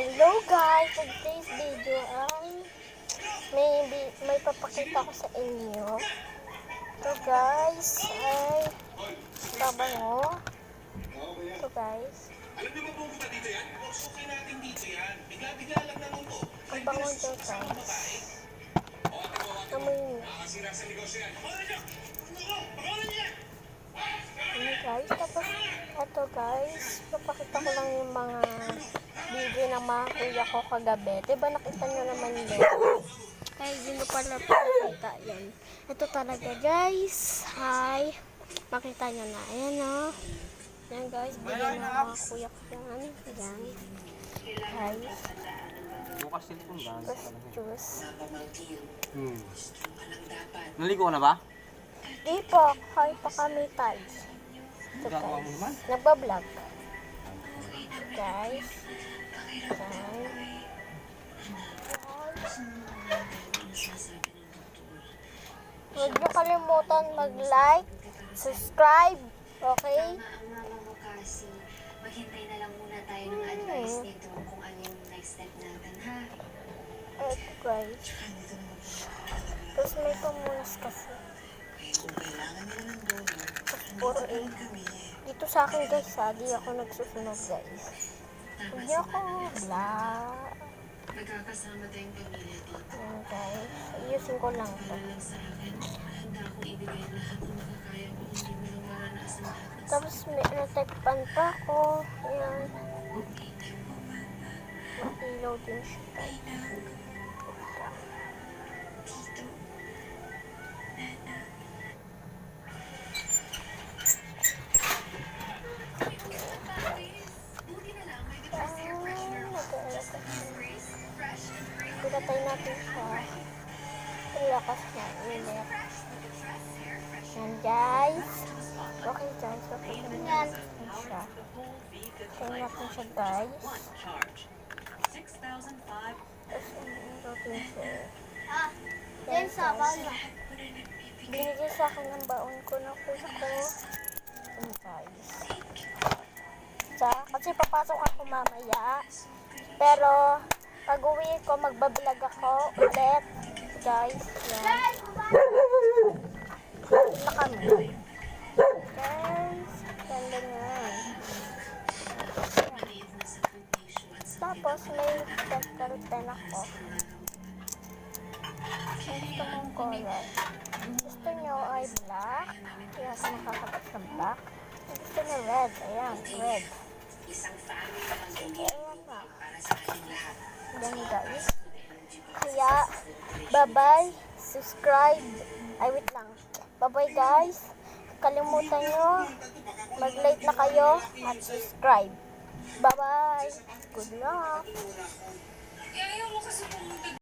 Hello guys! For today's video ay may papakita ko sa inyo. Ito guys ay babango. Ito guys. Alam niyo ba kung ba dito yan? Okay natin dito yan. Bigla-bigla lang naman to. Ang bango ito guys. Amoy niyo. Nakakasira sa negosyo yan. Ano guys? Tapos ito guys. Papakita ko lang yung mga video ng mga kuya ko kagabi. Diba nakita nyo naman yun? Ay, hindi pala pakita yan. Ito talaga guys. Hi. Makita nyo na. Ayan o. Ayan guys. Bigyan ng mga kuya ko yan. Ayan. Guys. Bukas cellphone ba? Tapos juice. Naligo ka na ba? Di po. Hi pa kami tayo. Ito Gagawa mo guys. naman? Nagbablog. Guys. Ayan. Huwag niyo kalimutan mag-like, subscribe, okay? Maghintay na lang muna tayo ng advice nito kung ano yung next step natin, ha? Ito guys. Tapos may pamunas kasi. Tapos puro dito sa akin guys ha, di ako nagsusunod guys. Huwag niyo ako Magkakasama tayong pamilya dito. Ayan guys, ayusin ko lang ito. Lang sa akin, handa akong ibigay lahat ng makakaya mo, hindi mo lang maranasan lahat ng Tapos may natypan pa ako. Ayan. Makilaw din siya guys. Pinatay natin siya. Lakas na. Init. Yan guys. Okay guys. Okay na yan. Siya. Pinatay natin siya guys. Tapos natin siya. Yan guys. Binigay sa akin ng baon ko na kuya ko. Yan guys. Kasi papasok ako mamaya. Pero pag uwi ko, magbablog ako ulit. Guys, yan. Na kami. Guys, ganda nga. Tapos, may dental pen ako. Gusto mong color. Gusto nyo ay black. Kaya ako nakakabit sa black. Gusto nyo red. Ayan, red. Ayan na. Yan guys. Kaya, bye-bye. Subscribe. Ay, wait lang. Bye-bye guys. Kalimutan nyo. Mag-like na kayo at subscribe. Bye-bye. Good luck.